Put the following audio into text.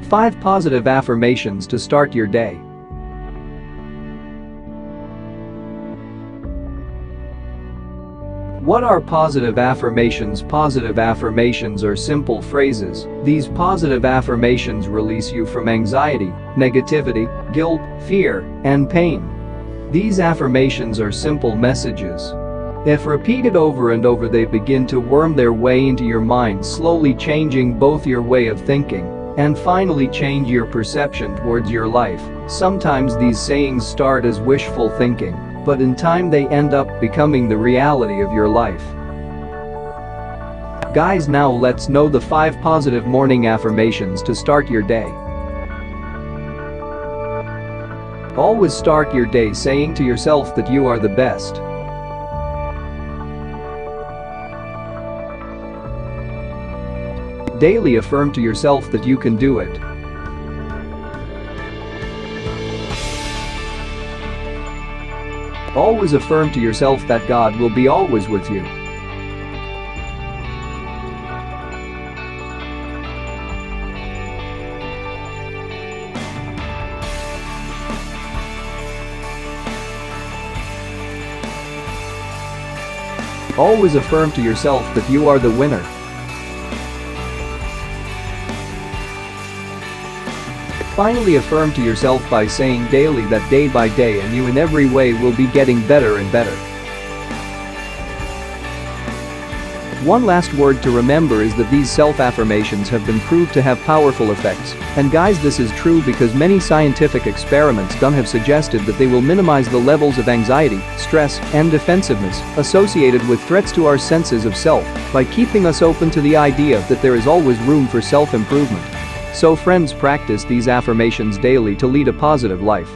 5 positive affirmations to start your day. What are positive affirmations? Positive affirmations are simple phrases. These positive affirmations release you from anxiety, negativity, guilt, fear, and pain. These affirmations are simple messages. If repeated over and over, they begin to worm their way into your mind, slowly changing both your way of thinking and finally change your perception towards your life. Sometimes these sayings start as wishful thinking, but in time they end up becoming the reality of your life. Guys, now let's know the 5 positive morning affirmations to start your day. Always start your day saying to yourself that you are the best. Daily affirm to yourself that you can do it. Always affirm to yourself that God will be always with you. Always affirm to yourself that you are the winner. Finally, affirm to yourself by saying daily that day by day and you in every way will be getting better and better. One last word to remember is that these self-affirmations have been proved to have powerful effects. And guys, this is true because many scientific experiments done have suggested that they will minimize the levels of anxiety, stress, and defensiveness associated with threats to our senses of self by keeping us open to the idea that there is always room for self-improvement. So friends, practice these affirmations daily to lead a positive life.